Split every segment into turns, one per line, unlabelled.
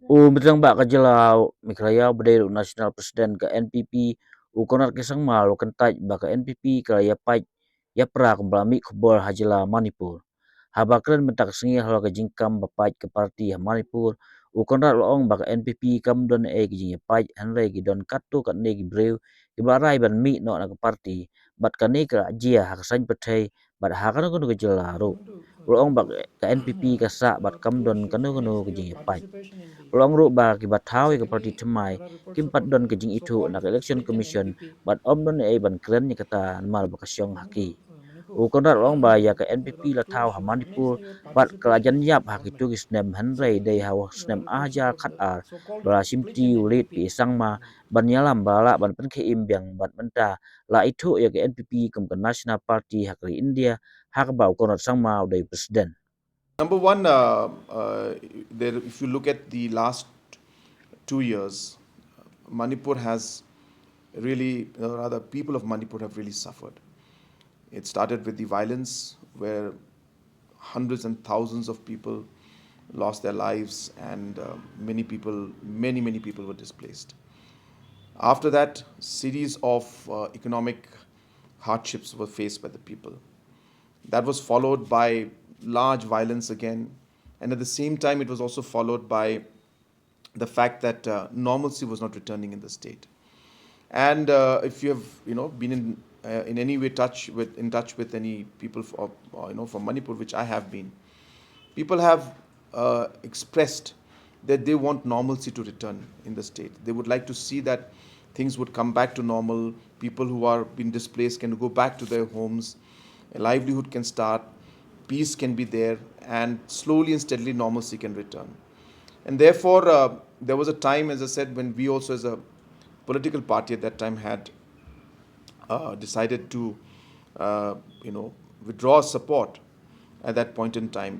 Bidang ba kajelau mikraya bedai nasional presiden ke NPP Conrad ke Sangma lo kentaj ba ke NPP ke ya Pait ya pra kembali kubur hajela Manipur. Habakren mentak sengi hal ke jingkam ba Pait ke parti Manipur Conrad lo ong ba ke NPP kam don ke jing ya Pait Henry gidon Katto Katne gi breu ki barai ban mi no na ke parti bat kane ke ajia hak san petai bat hakan ko ke jelaro. Lo ong ba ke NPP ka sa bat kam don kanu ke jing ya Pait. Long ro ba ki bathawi ke parti thmai kim pat don ke jing itu nak election commission but don ban kren ni kata mal ba kasyong haki konrat long ba ya ke NPP la thaw ha Manipur bat kelajan yap haki tu ki snem hanrei dei ha snem aja khat ar bala simti ulit pi sangma ban yalam bala ban pen ke imbyang bat menta la itu ya ke NPP kum ke national party hakri India hak ba konrat sangma dei presiden.
Number one, if you look at the last 2 years, Manipur has really, or rather, people of Manipur have really suffered. It started with the violence, where hundreds and thousands of people lost their lives, and many people, many people were displaced. After that, series of economic hardships were faced by the people. That was followed by large violence again, and at the same time, it was also followed by the fact that normalcy was not returning in the state. And if you have, been in any way in touch with any people from Manipur, which I have been, people have expressed that they want normalcy to return in the state. They would like to see that things would come back to normal. People who are being displaced can go back to their homes. A livelihood can start. Peace can be there, and slowly and steadily normalcy can return. And therefore, there was a time, as I said, when we also, as a political party at that time, had decided to, uh, withdraw support at that point in time.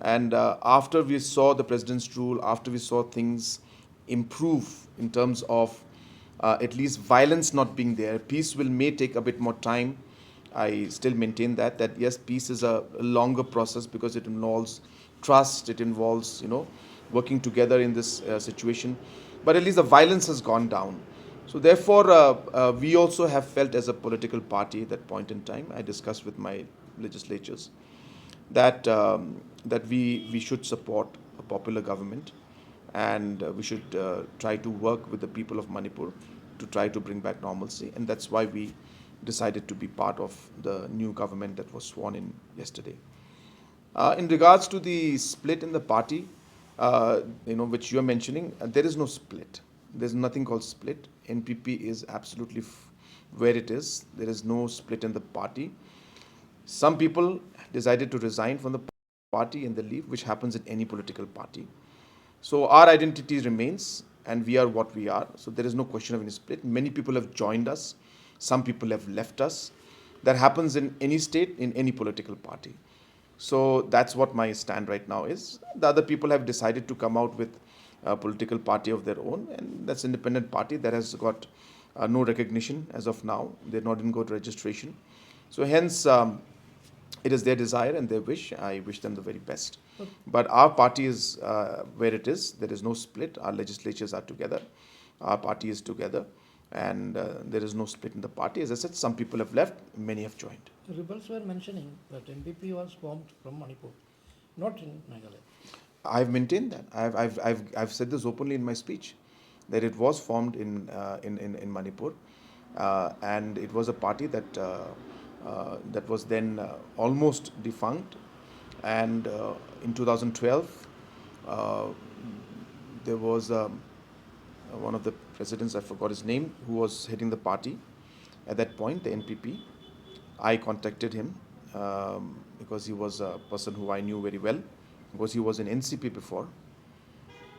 And after we saw the president's rule, after we saw things improve in terms of at least violence not being there, peace may take a bit more time. I still maintain that yes, peace is a longer process because it involves trust, it involves working together in this situation. But at least the violence has gone down. So therefore, we also have felt as a political party at that point in time. I discussed with my legislatures that we should support a popular government, and we should try to work with the people of Manipur to try to bring back normalcy, and that's why we decided to be part of the new government that was sworn in yesterday. In regards to the split in the party, which you are mentioning, there is no split. There's nothing called split. NPP is absolutely where it is. There is no split in the party. Some people decided to resign from the party and they leave, which happens in any political party. So our identity remains, and we are what we are. So there is no question of any split. Many people have joined us. Some people have left us. That happens in any state, in any political party. So that's what my stand right now is. The other people have decided to come out with a political party of their own, and that's independent party that has got no recognition as of now. They're not in good registration. So hence, it is their desire and their wish. I wish them the very best. But our party is where it is. There is no split. Our legislatures are together. Our party is together. And there is no split in the party. As I said, some people have left, many have joined.
Rebels were mentioning that NPP was formed from Manipur, not in Meghalaya.
I've maintained that. I've said this openly in my speech, that it was formed in Manipur, and it was a party that was then almost defunct. And in 2012, uh, there was one of the presidents, I forgot his name, who was heading the party at that point, the NPP. I contacted him because he was a person who I knew very well, because he was in NCP before,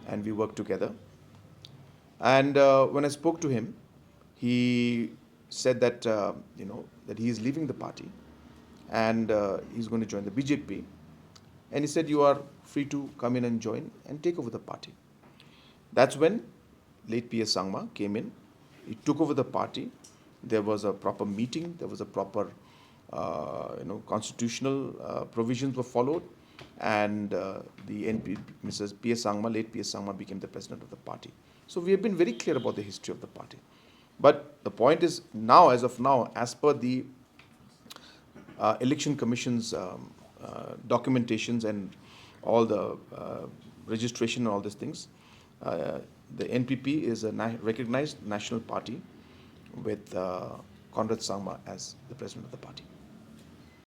and we worked together. And when I spoke to him, he said that that he is leaving the party, and he's going to join the BJP. And he said, you are free to come in and join and take over the party. That's when late PS Sangma came in. He took over the party. There was a proper meeting. There was a proper, constitutional provisions were followed. and the NP, Mrs. P.S. Sangma, late P.S. Sangma, became the president of the party. So we have been very clear about the history of the party. But the point is now, as of now, as per the Election Commission's documentations and all the registration and all these things, the NPP is a recognized national party with Conrad Sangma as the president of the party.